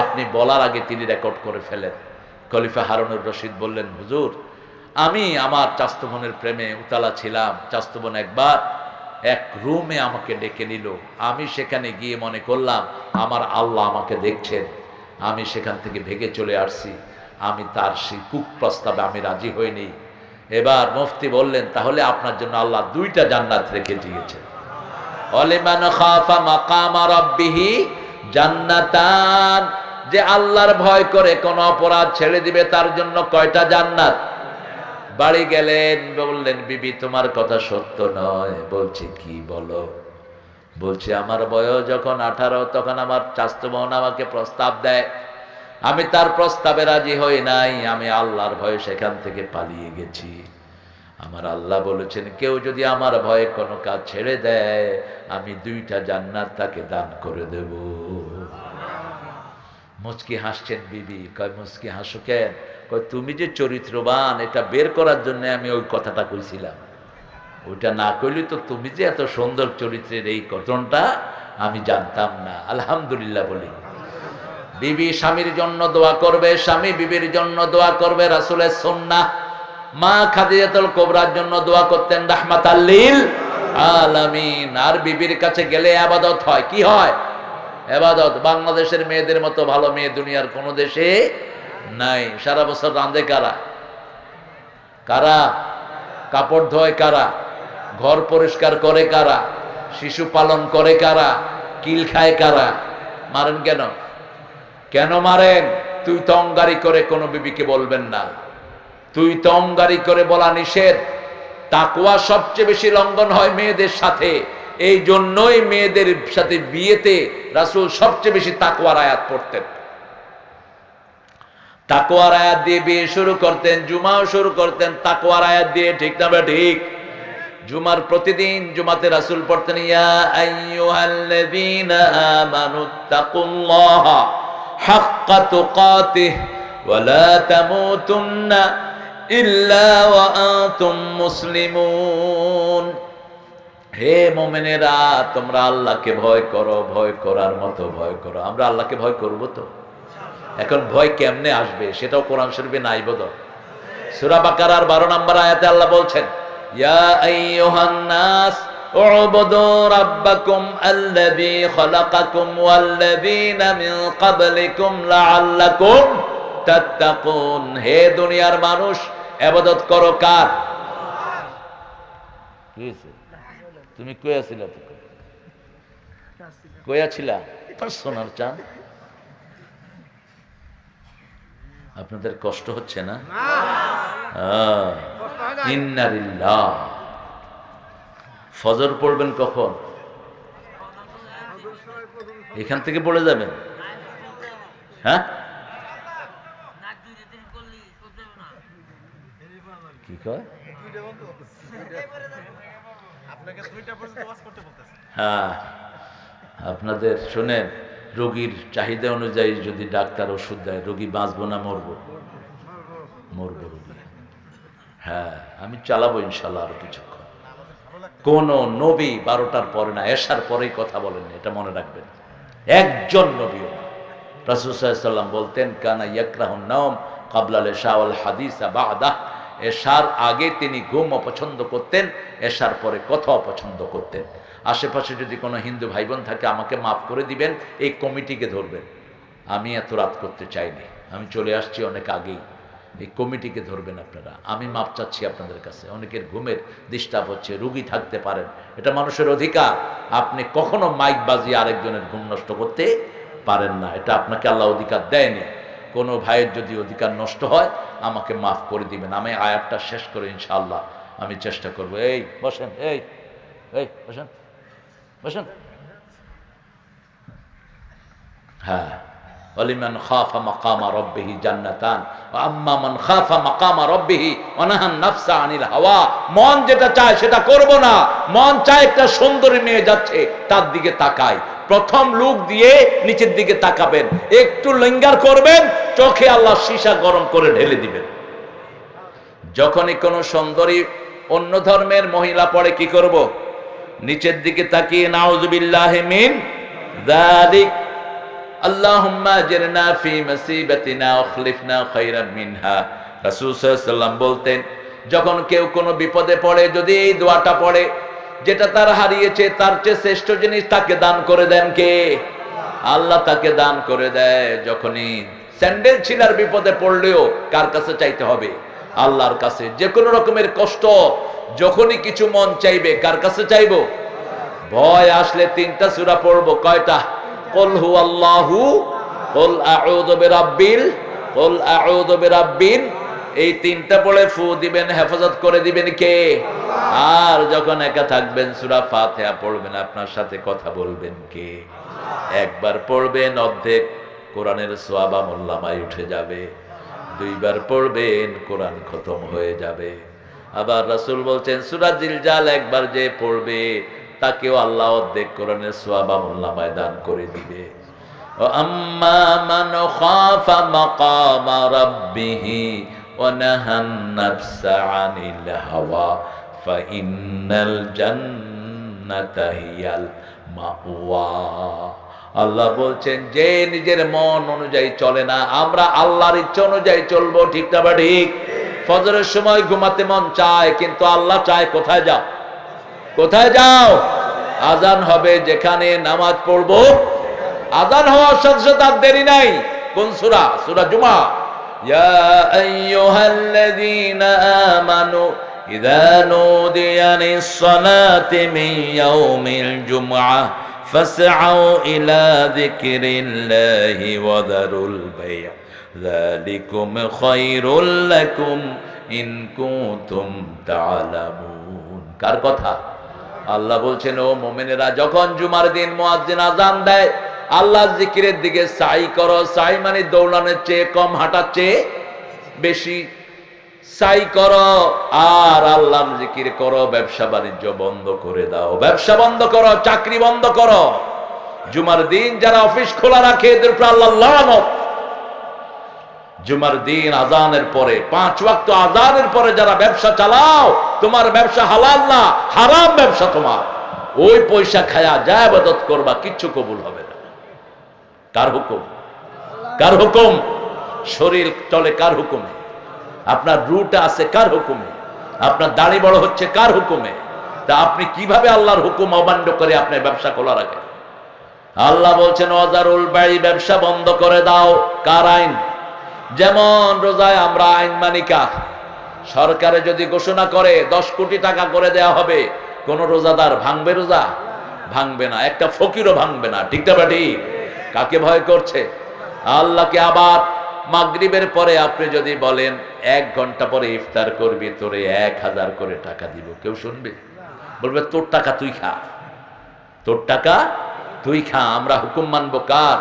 আপনি বলার আগে তিনি রেকর্ড করে ফেলেন। খলিফা হারুনুর রশিদ বললেন, হুজুর, আমি আমার চাস্তো বোনের প্রেমে উতালা ছিলাম। চাস্তো বোন একবার এক রুমে আমাকে ডেকে নিল। আমি সেখানে গিয়ে মনে করলাম আমার আল্লাহ আমাকে দেখছেন। আমি সেখান থেকে ভেগে চলে আসছি। আমি তার সেই কুপ্রস্তাবে আমি রাজি হইনি। এবার মুফতি বললেন, তাহলে আপনার জন্য আল্লাহ 2টা জান্নাত রেখে দিয়েছেন। ওয়ালিমান খাফা মাকামা রাব্বিহি জান্নাতান, যে আল্লাহর ভয় করে কোন অপরাধ ছেড়ে দিবে তার জন্য কয়টা জান্নাত? বাড়ি গেলেন, বললেন, বিবি তোমার কথা সত্য নয়। বলছে, কি বলো? বলছে, আমার বয়স যখন 18 তখন আমার চাস্তো বোন আমাকে প্রস্তাব দেয়। আমি তার প্রস্তাবে রাজি হই নাই। আমি আল্লাহর ভয়ে সেখান থেকে পালিয়ে গেছি। আমার আল্লাহ বলেছেন, কেউ যদি আমার ভয়ে কোনো কাজ ছেড়ে দেয়, আমি 2টা জান্নাত তাকে দান করে দেব। মুচকি হাসছেন বিবি। কয়, মুচকি হাসো কেন? কয়, তুমি যে চরিত্রবান এটা বের করার জন্য আমি ওই কথাটা কইছিলাম। ওইটা না কইলে তো তুমি যে এত সুন্দর চরিত্রের এই ঘটনটা আমি জানতাম না। আলহামদুলিল্লাহ বলি। বিবি স্বামীর জন্য দোয়া করবে, স্বামী বিবির জন্য দোয়া করবে, রাসূলের সুন্নাহ। মা খাদিজাতুল কুবরার জন্য দোয়া করতেন, রাহমাতাল লিল আলামিন। আর বিবির কাছে গেলে ইবাদত হয়। কি হয়? ইবাদত। বাংলাদেশের মেয়েদের মতো ভালো মেয়ে দুনিয়ার কোন দেশে নাই। সারা বছর রাঁধে কারা? কারা? কাপড় ধোয় কারা? ঘর পরিষ্কার করে কারা? শিশু পালন করে কারা? কিল খায় কারা? মারেন কেন? কেন মারেন? তুই তো অঙ্গারি করে কোনো বিবিকে বলবেন না। তুই তো অঙ্গারি করে বলা নিষেধ। তাকওয়া সবচেয়ে বেশি লঙ্ঘন হয় মেয়েদের সাথে। এই জন্যই মেয়েদের সাথে বিয়েতে রাসূল সবচেয়ে বেশি তাকওয়ার আয়াত পড়তেন। তাকওয়ার আয়াত দিয়ে বিয়ে শুরু করতেন, জুমাও শুরু করতেন তাকওয়ার আয়াত দিয়ে। ঠিক না বা ঠিক? জুমার প্রতিদিন জুমাতে রাসূল পড়তেন, ইয়া আইয়ুহাল্লাযীনা আমানুত্তাকুল্লাহা হাক্কা তুকাতিহি ওয়া লা তামুতুন্না ইল্লা ওয়া আনতুম মুসলিমুন। হে মুমিনেরা, তোমরা আল্লাহকে ভয় করো, ভয় করার মতো ভয় করো। আমরা আল্লাহকে ভয় করব তো? এখন ভয় কেমনে আসবে সেটাও কোরআন শরীফে নাই বোধহয়। সূরা বাকারার 12 নম্বর আয়াতে আল্লাহ বলছেন, ইয়া আইয়ুহান নাস উবুদু রাব্বাকুম আল্লাযী খালাকাকুম ওয়াল্লাযীনা মিন ক্বাবলিকুম লাআল্লাকুম তাত্তাকুন। হে দুনিয়ার মানুষ, ইবাদত করো কার? কি হইছে? তুমি কই আছিলা? তো কই আছিলা? সোনার চাঁদ, আপনাদের কষ্ট হচ্ছে না? ইন্নালিল্লাহ। ফজর পড়বেন কখন? এখান থেকে পড়ে যাবেন? হ্যাঁ, কি কয়? হ্যাঁ, আপনাদের শোনেন, রোগীর চাহিদা অনুযায়ী যদি ডাক্তার ওষুধ দেয়, রোগী বাঁচবো না মরবো? মরবো রোগী। হ্যাঁ, আমি চালাবো ইনশাল্লাহ আরো কিছুক্ষণ। কোন নবী 12টার পরে না, এশার পরেই কথা বলেন, এটা মনে রাখবেন। একজন নবীও না। রাসূল সাল্লাল্লাহু আলাইহি ওয়াসাল্লাম বলতেন, কানা ইয়াকরাহুন নাওম ক্বাবলা ইশা ওয়াল হাদিসা বা'দা। এশার আগে তিনি ঘুম অপছন্দ করতেন, এশার পরে কথা অপছন্দ করতেন। আশেপাশে যদি কোনো হিন্দু ভাই বোন থাকে আমাকে মাফ করে দিবেন, এই কমিটিকে ধরবেন। আমি এত রাত করতে চাইনি, আমি চলে আসছি অনেক আগেই। এই কমিটিকে ধরবেন আপনারা। আমি মাপ চাচ্ছি আপনাদের কাছে। অনেকের ঘুমের ডিস্টার্ব হচ্ছে, রুগী থাকতে পারেন, এটা মানুষের অধিকার। আপনি কখনো মাইক বাজিয়ে আরেকজনের ঘুম নষ্ট করতে পারেন না, এটা আপনাকে আল্লাহ অধিকার দেয়নি। কোনো ভাইয়ের যদি অধিকার নষ্ট হয় আমাকে মাফ করে দিবেন। আমি আয়াতটা শেষ করে ইনশাআল্লাহ আমি চেষ্টা করব। এই বসেন, এই বসেন, বসেন। হ্যাঁ, ওয়ালিমান খাফা মাকামা রাব্বিহি জান্নাতান ওয়া আম্মা মান খাফা মাকামা রাব্বিহি ওয়া নাহান নাফসা আনিল হাওয়া। মন যেটা চায় সেটা করব না। মন চায় একটা সুন্দরী মেয়ে যাচ্ছে, তার দিকে তাকায়। প্রথম লুক দিয়ে নিচের দিকে তাকাবেন, একটু লিঙ্গার করবেন, চোখে আল্লাহ সীসা গরম করে ঢেলে দিবেন। যখনই কোনো সুন্দরী অন্য ধর্মের মহিলা পড়ে কি করব? নিচের দিকে তাকিয়ে নাউযুবিল্লাহি মিন যালিক, আল্লাহুম্মা আজরনা ফি মুসিবাতিনা ওয়াখলিফনা খায়রাম মিনহা। রাসূল সাল্লাল্লাহু আলাইহি ওয়াসাল্লাম বলতেন, যখন কেউ কোনো বিপদে পড়ে যদি এই দোয়াটা পড়ে, যেটা তার হারিয়েছে তার চেয়ে শ্রেষ্ঠ জিনিস তাকে দান করে দেন কে? আল্লাহ তাকে দান করে দেয়। যখনই স্যান্ডেল ছিলার বিপদে পড়লেও কার কাছে চাইতে হবে? আল্লাহর কাছে। যে কোনো রকমের কষ্ট যখনই কিছু মন চাইবে কার কাছে চাইবো? ভয় আসলে 3টা সূরা পড়বো। কয়টা? কুল হুয়াল্লাহু, কুল আউযু বিরাব্বিল, কুল আউযু বিরাব্বিন। এই 3টা পড়ে ফু দিবেন, হেফাজত করে দিবেন কে? আর যখন একা থাকবেন সূরা ফাতিহা পড়বেন, আপনার সাথে কথা বলবেন কে? একবার পড়বেন অর্ধেক কোরআনের সওয়াব আমলনামায় উঠে যাবে, 2বার পড়বেন কোরআন খতম হয়ে যাবে। আবার রাসূল বলছেন সূরা জিলজাল একবার যে পড়বে তাকেও আল্লাহ অর্ধেক কোরআনের সওয়াব আমলনামায় দান করে দিবে। আম্মা মান খাফা মাকামা রাব্বিহি ওয়া নাহান নাফসা আনিল হাওয়া ফাইন্নাল জান্নাতা হিয়াল মাওয়া। আল্লাহ বলছেন যে নিজের মন অনুযায়ী চলে না, আমরা আল্লাহর ইচ্ছা অনুযায়ী চলবো। ঠিক না বা ঠিক? ফজরের সময় ঘুমাতে মন চায়, কিন্তু আল্লাহ চায় কোথায় যাও? কোথায় যাও? আজান হবে যেখানে নামাজ পড়বো। আজান হওয়ার সাথে সাথে আর দেরি নাই। কোন সূরা? সূরা জুমা। ইয়া আইয়ুহাল্লাযীনা আমানু ইযা নুদিয়া লিস-সালাতি মিন ইয়াউমিল জুমআহ ফাসআউ ইলা যিকরিল্লাহি ওয়া যারুল বাই' যালিকুম খায়রুল লাকুম ইন কুনতুম তা'লামুন। কার কথা? আল্লাহ বলছেন, ও মুমিনেরা, যখন জুমার দিন মুয়াজ্জিন আযান দেয় আল্লাহর জিকিরের দিকে সাই করো। সাই মানে দৌড়ানোর চেয়ে কম, হাঁটার চেয়ে বেশি সাই করো। আর আল্লাহর জিকির করো। ব্যবসা বাণিজ্য বন্ধ করে দাও, ব্যবসা বন্ধ করো, চাকরি বন্ধ করো। জুমার দিন যারা অফিস খোলা রাখে এদের উপর আল্লাহর লানত। জুমার দিন আজানের পরে 5 ওয়াক্ত আজানের পরে যারা ব্যবসা চালাও, তোমার ব্যবসা হালাল না, হারাম ব্যবসা তোমার। ওই পয়সা খায়া যা ইবাদত করবা কিচ্ছু কবুল হবে না। কার হুকুম? কার হুকুম? শরীর চলে কার হুকুমে? আপনার রুট আছে কার হুকুমে? আপনার দাড়ি বড় হচ্ছে কার হুকুমে? তা আপনি কিভাবে আল্লাহর হুকুম অমান্য করে আপনি ব্যবসা খোলা রাখেন? আল্লাহ বলছেন ওয়াজারুল বাই', ব্যবসা বন্ধ করে দাও। কার আইন? যেমন রোজায় আমরা আইন মানিকা। সরকারে যদি ঘোষণা করে 10 কোটি টাকা করে দেয়া হবে, কোন রোজাদার ভাঙবে? রোজা ভাঙবে না, একটা ফকিরও ভাঙবে না। ঠিক না বাটি? কাকে ভয় করছে? আল্লাহকে। আবার মাগরিবের পরে আপনি যদি বলেন 1 ঘন্টা পরে ইফতার করবি, তোরে 1000 করে টাকা দিব, কেউ শুনবে? বলবে তোর টাকা তুই খা, তোর টাকা তুই খা। আমরা হুকুম মানবো কার?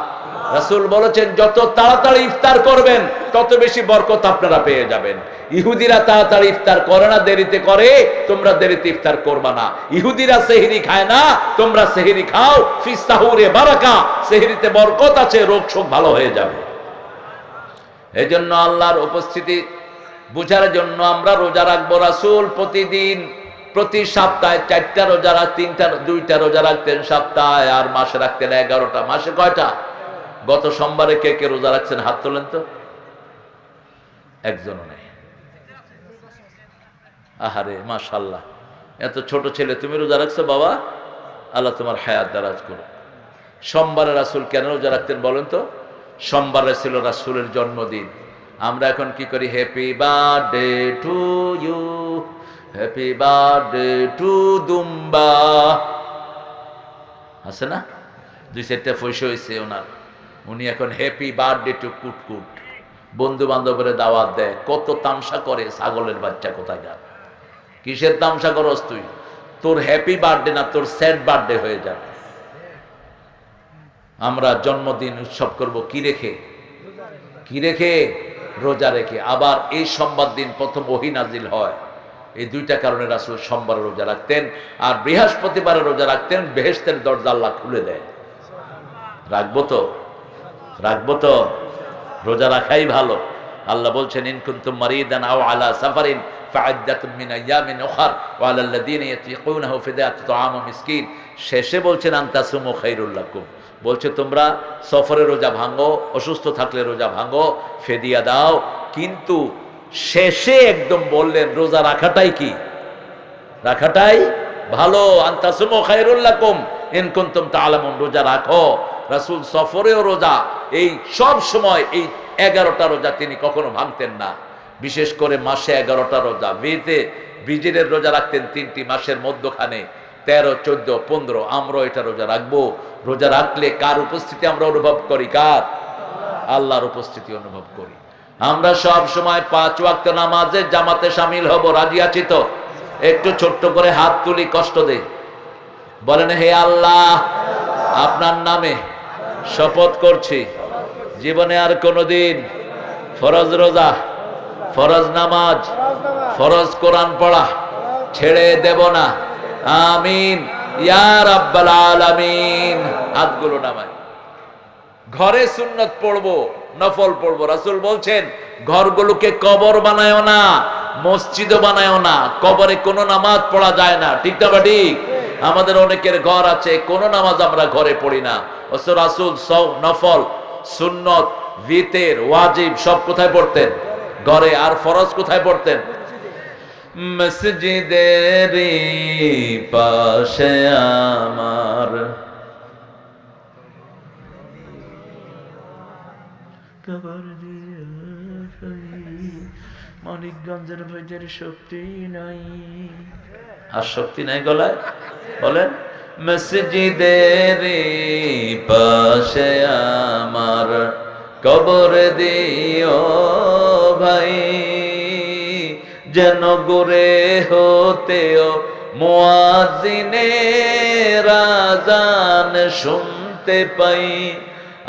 রাসূল বলেছেন যত তাড়াতাড়ি ইফতার করবেন তত বেশি বরকত আপনারা পেয়ে যাবেন। ইহুদিরা তাড়াতাড়ি ইফতার করে না, দেরিতে করে। তোমরা দেরিতে ইফতার করবা না। ইহুদিরা সেহরি খায় না, তোমরা সেহরি খাও। ফিস সাহুরে বারাকা, সেহরিতে বরকত আছে, রোগ শোক ভালো হয়ে যাবে। এজন্য আল্লাহর উপস্থিতি বুঝার জন্য আমরা রোজা রাখবো। রাসূল প্রতিদিন প্রতি সপ্তাহে 4টা রোজা রাখতেন, 2টা রোজা রাখতেন সপ্তাহে, আর মাসে রাখতেন 11টা। মাসে কয়টা? গত সোমবারে কে কে রোজা রাখছেন হাত তোলেন তো। একজনও নেই। আহারে মাশাআল্লাহ, এত ছোট ছেলে তুমি রোজা রাখছো বাবা, আল্লাহ তোমার হায়াত দারাজ করো। সোমবারে রাসূল কেন রোজা রাখতেন বলেন তো? সোমবারে ছিল রাসূলের জন্মদিন। আমরা এখন কি করি? Happy birthday to you, happy birthday to দুম্বা। আছে না? 2-4টা পয়সা হয়েছে ওনার। উনি এখন হ্যাপি বার্থডে টু কুটকুট। বন্ধু বান্ধবের দাওয়াত দেয়, কত তামসা করে। ছাগলের বাচ্চা কোথায় গা? কিসের তামসা করস তুই? তোর হ্যাপি বার্থডে না, তোর স্যাড বার্থডে হয়ে যাবে। আমরা জন্মদিন উৎসব করব কি রেখে? কি রেখে? রোজা রেখে। আবার এই সোমবার দিন প্রথম ওহী নাজিল হয়। এই 2টা কারণে রাসূল সোমবার রোজা রাখতেন, আর বৃহস্পতিবারে রোজা রাখতেন। বেহেশতের দরজা আল্লাহ খুলে দেয়। রাখবো তো? রাখবো তো? রোজা রাখাই ভালো। আল্লাহ বলছেন ইন কুনতুম মারিদান আও আলা সাফারিন ফাআদ্দাতুম মিন আইয়ামিন উখর ওয়া আলাল্লাযীনা ইয়াতীকুনাহু ফিদিয়াতুন তাআমু মিসকিন। শেষে বলছেন আন তাসুমু খায়রুল লাকুম, বলছে তোমরা সফরে রোজা ভাঙো, অসুস্থ থাকলে রোজা ভাঙো, ফেদিয়া দাও। কিন্তু শেষে একদম বললেন রোজা রাখাটাই কি, রাখাটাই ভালো। আন তাসুমু খায়রুল লাকুম ইন কুনতুম তা'লামুন, রোজা রাখো। রাসূল সফরেও রোজা, এই সব সময় এই 11টা রোজা তিনি কখনো ভাঙতেন না। বিশেষ করে মাসে 11টা রোজা, বিজের রোজা রাখতেন 3টি মাসের মধ্যখানে 13, 14, 15। আমরা এটা রোজা রাখবো। রোজা রাখলে কার উপস্থিতি আমরা অনুভব করি? কার? আল্লাহর উপস্থিতি অনুভব করি। আমরা সব সময় 5 ওয়াক্ত নামাজে জামাতে শামিল হব, রাজি আছি তো? একটু ছোট্ট করে হাত তুলি, কষ্ট দেই, বলেন হে আল্লাহ, আপনার নামে শপথ করছি জীবনে আর কোনোদিন ফরজ রোজা, ফরজ নামাজ, ফরজ কোরআন পড়া ছেড়ে দেব না। আমিন ইয়া রাব্বাল আলামিন। হাতগুলো নামাই। ঘরে সুন্নত পড়বো, নফল পড়বো। রাসূল বলছেন ঘরগুলোকে কবর বানায়ও না, মসজিদও বানায়ও না। কবরে কোনো নামাজ পড়া যায় না, ঠিক না বা ঠিক? আমাদের অনেকের ঘর আছে, কোনো নামাজ আমরা ঘরে পড়ি না। রাসূল নফল, সুন্নত, ভিতের, ওয়াজিব সব কোথায় পড়তেন? ঘরে। আর ফরজ কোথায় পড়তেন? মসজিদের পাশে আমার মানিকগঞ্জের ভেজের শক্তি নাই। আর শক্তি নাই গলায়? বলেন মসজিদের পাশে আমার কবর দিও ভাই, যেন গোরে হতেও মুয়াজ্জিনের আযান শুনতে পাই।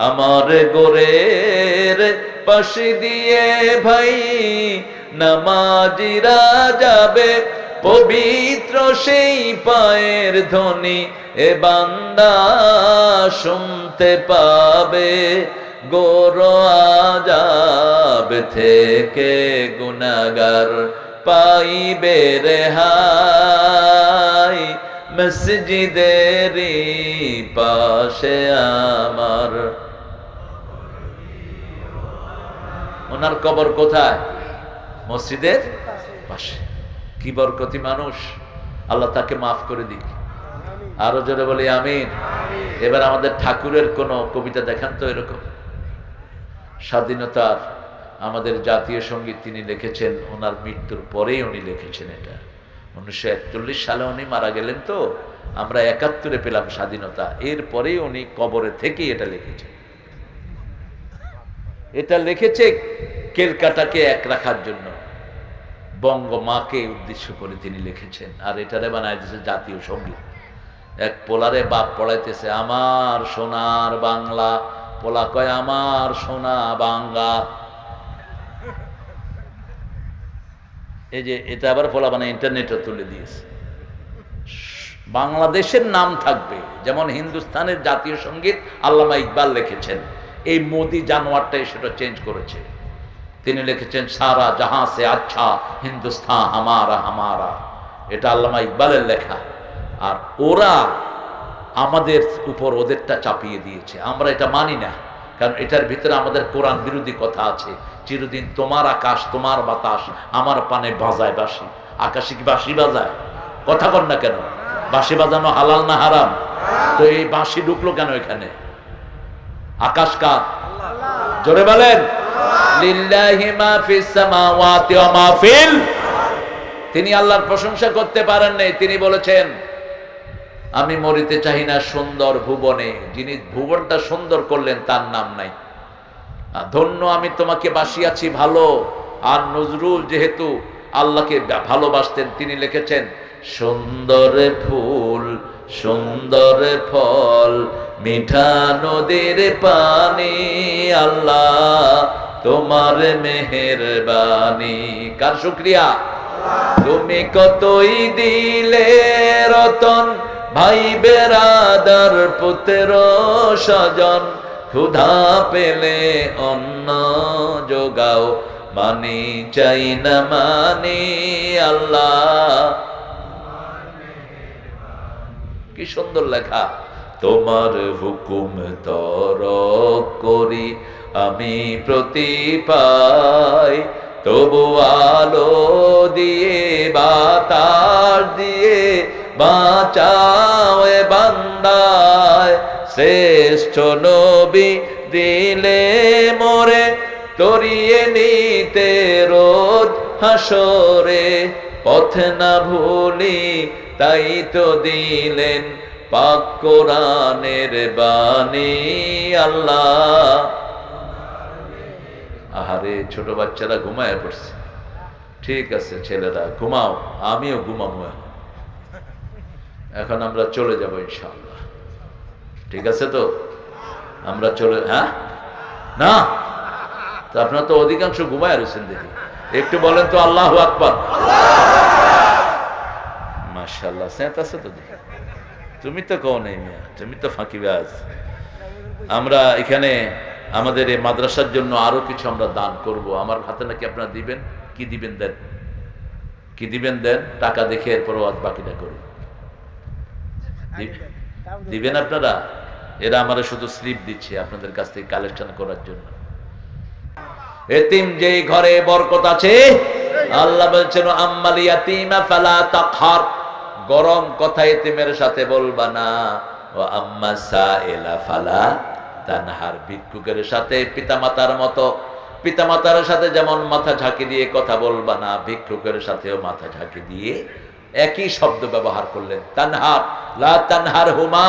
আমার গোরের পাশে দিয়ে ভাই নামাজিরা যাবে, পবিত্র সেই পায়ের ধ্বনি এ বান্দা শুনতে পাবে। গোর আযাব থেকে গুনাহগার পাইবে রেহাই, মসজিদের পাশে আমার। ওনার কবর কোথায়? মসজিদের পাশে। কি বরকতি মানুষ, আল্লাহ তাকে মাফ করে দিক। আরো জোরে বলি আমিন। এবার আমাদের ঠাকুরের কোন কবিতা দেখান তো এরকম। স্বাধীনতার আমাদের জাতীয় সঙ্গীত তিনি লিখেছেন, ওনার মৃত্যুর পরেই উনি লিখেছেন। এটা 1941 সালে উনি মারা গেলেন, তো আমরা 71-এ পেলাম স্বাধীনতা। এরপরেই উনি কবরে থেকে এটা লিখেছেন। এটা লিখেছে কেলকাটাকে এক রাখার জন্য, বঙ্গমাকে উদ্দেশ্য করে তিনি লিখেছেন। আর এটারে বানায় দিয়েছে জাতীয় সঙ্গীত। এক পোলারে বাপ পড়াইতেছে আমার সোনার বাংলা, পোলা কয় আমার সোনা বাংলা। এই যে এটা আবার পোলা বানায় ইন্টারনেটে তুলে দিয়েছে। বাংলাদেশের নাম থাকবে, যেমন হিন্দুস্তানের জাতীয় সঙ্গীত আল্লামা ইকবাল লিখেছেন। এই মোদি জানোয়ারটাই সেটা চেঞ্জ করেছে। তিনি লিখেছেন সারা জাহাঁ সে আচ্ছা হিন্দুস্তান হামারা হামারা। এটা আল্লামা ইকবালের লেখা। আর ওরা আমাদের উপর ওদেরটা চাপিয়ে দিয়েছে। আমরা এটা মানি না, কারণ এটার ভিতরে আমাদের কোরআন বিরোধী কথা আছে। চিরদিন তোমার আকাশ তোমার বাতাস, আমার পানে বাজায় বাঁশি। আকাশে কি বাঁশি বাজায়? কথা কর না কেন? বাঁশি বাজানো হালাল না হারাম? তো এই বাঁশি ঢুকলো কেন এখানে? আকাশ কার? জোরে বলেন লিল্লাহি মা ফিস সামাওয়াতি ওয়া মা ফিল। তিনি আল্লাহর প্রশংসা করতে পারেন নাই। তিনি বলেছেন আমি মরিতে চাই না সুন্দর ভুবনে। যিনি ভুবনটা সুন্দর করলেন তার নাম নাই। ধন্য আমি তোমাকে বাসিয়াছি ভালো। আর নজরুল যেহেতু আল্লাহকে ভালোবাসতেন, তিনি লিখেছেন সুন্দর ফুল সুন্দর ফল মিঠা নদীর পানি, আল্লাহ তোমার মেহেরবানি। কার শুকরিয়া? তুমি কতই দিলে রতন, ভাই বেরাদার পুত্র স্বজন। ক্ষুধা পেলে অন্ন যোগাও, মানি চাই না মানি আল্লাহ। কি সুন্দর লেখা, তোমার হুকুম তরক করি আমি প্রতি পাই, তবু আলো দিয়ে বাতাস দিয়ে বাঁচাও এ বান্দায়। শ্রেষ্ঠ নবী দিলে মোরে তরিয়ে নিতে রোজ হাসরে, পথ না ভুলি তাই তো দিলেন পাক কোরআনের বাণী আল্লাহ। আহারে ছোট বাচ্চারা ঘুমায় পড়ছে, ঠিক আছে ছেলেরা ঘুমাও, আমিও ঘুমাবো। এখন আমরা চলে যাব ইনশাআল্লাহ, ঠিক আছে তো? আমরা চলে, হ্যাঁ না তো আপনারা তো অধিকাংশ ঘুমায় রয়েছেন দেখি, একটু বলেন তো আল্লাহু আকবার। মাশাআল্লাহ, সেট আছে তো দেখি, তুমি তো কও নাই মিয়া, তুমি তো ফাঁকিবাজ। আমরা এখানে আমাদের এই মাদ্রাসার জন্য আরো কিছু আমরা দান করব। আমার হাতে নাকি আপনারা দিবেন, কি দিবেন দেন, কি দিবেন দেন, টাকা দেখে এরপর বাকিটা করুন। দিবেন আপনারা? এরা আমারে শুধু স্লিপ দিচ্ছে আপনাদের কাছ থেকে কালেকশন করার জন্য। এতিম যেই ঘরে বরকত আছে, আল্লাহ বলছেন আম্মাল ইয়াতীমা ফালা তাকহার, গরম কথা এতিমের সাথে বলবা না। ও আম্মা সাইলা ফালা তানহার, ভিক্ষুকের সাথে পিতামাতার মতো, পিতামাতার সাথে যেমন মাথা ঝাঁকি দিয়ে কথা বলবা না, ভিক্ষুকের সাথেও মাথা ঝাঁকি দিয়ে একই শব্দ ব্যবহার করলেন। তানহার লা তানহার হুমা,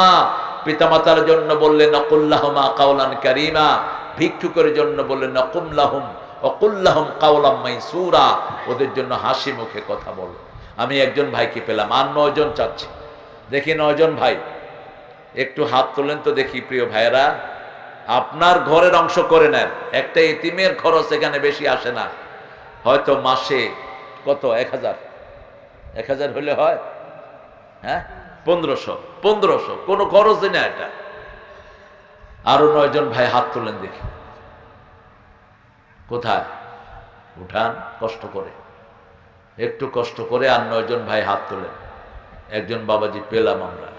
পিতামাতার জন্য বললেন নকুল্লাহুমা কাওলান কারীমা, ভিক্ষুকের জন্য বললেন নকুম লাহুম ওকুল লাহুম কাওলাম মাইসুরা, ওদের জন্য হাসি মুখে কথা বলো। আমি একজন ভাইকে পেলাম, আর 9 জন চাচ্ছি, দেখি 9 জন ভাই একটু হাত তোলেন তো দেখি। প্রিয় ভাইয়েরা, আপনার ঘরের অংশ করে নেন, একটা এতিমের খরচ এখানে বেশি আসে না, হয়তো মাসে কত 1000 হলে হয়, হ্যাঁ 1500 কোনো খরচই না এটা। আরো 9 জন ভাই হাত তোলেন দেখি, কোথায় উঠান, কষ্ট করে, একটু কষ্ট করে। আর 9 জন ভাই হাত তোলেন, একজন বাবাজি পেলাম আমরা।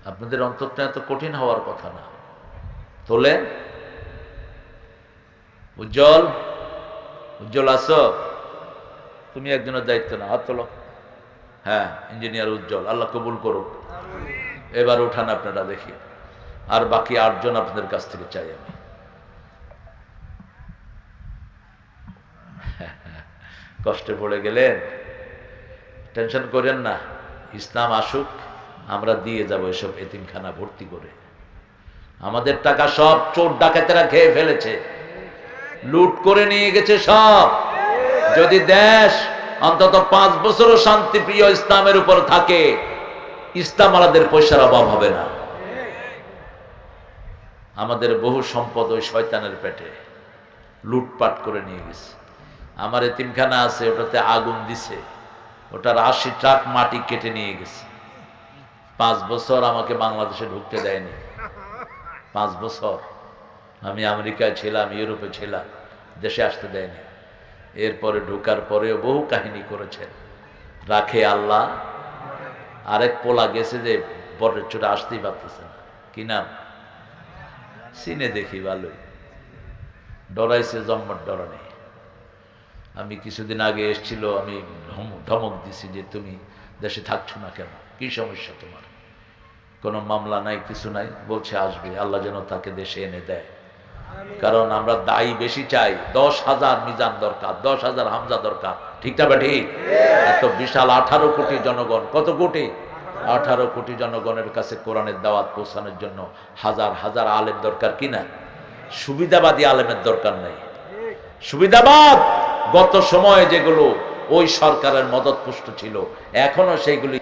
আপনাদের অন্তরটা এত কঠিন হওয়ার কথা না, তোলেন। উজ্জ্বল আছো তুমি, একজনের দায়িত্ব না, হাত তোলো। হ্যাঁ ইঞ্জিনিয়ার উজ্জ্বল, আল্লাহ কবুল করুক। এবার উঠান আপনারা দেখি। আর বাকি 8 জন আপনাদের কাছ থেকে চাই আমি। কষ্টে পড়ে গেলেন, টেনশন করেন না, ইসলাম আসুক, আমরা দিয়ে যাব এসব এতিমখানা ভর্তি করে। আমাদের টাকা সব চোর ডাকাতেরা খেয়ে ফেলেছে, লুট করে নিয়ে গেছে সব। যদি দেশ অন্তত 5 বছরও শান্তিপ্রিয় ইসলামের উপর থাকে, ইসলাম আমাদের পয়সার অভাব হবে না। আমাদের বহু সম্পদ ওই শয়তানের পেটে লুটপাট করে নিয়ে গেছে। আমার এতিমখানা আছে, ওটাতে আগুন দিছে, ওটার 80 ট্রাক মাটি কেটে নিয়ে গেছে। 5 বছর আমাকে বাংলাদেশে ঢুকতে দেয়নি। 5 বছর আমি আমেরিকায় ছিলাম, ইউরোপে ছিলাম, দেশে আসতে দেয়নি। এরপরে ঢোকার পরেও বহু কাহিনী করেছেন, রাখে আল্লাহ। আরেক পোলা গেছে যে পরের চোটে আসতেই পারতেছে না, কি নাম চিনে দেখি ভালোই, ডরাইছে জম্মট ডরানি। আমি কিছুদিন আগে এসেছিল, আমি ধমক দিছি যে তুমি দেশে থাকছো না কেন, কি সমস্যা তোমার? কোনো মামলা নাই, কিছু নাই। বলছে আসবে, আল্লাহ যেন তাকে দেশে এনে দেয়। কারণ আমরা দায়ী বেশি চাই। 10,000 মিজান দরকার, 10,000 হামজা দরকার, ঠিকটা বা ঠিক? এত বিশাল 18 কোটি জনগণ, কত কোটি? 18 কোটি জনগণের কাছে কোরআনের দাওয়াত পৌঁছানোর জন্য হাজার হাজার আলেম দরকার, কিনা? সুবিধাবাদী আলেমের দরকার নাই। সুবিধাবাদ গত সময়ে যেগুলো ওই সরকারের মদতপুষ্ট ছিল, এখনো সেইগুলি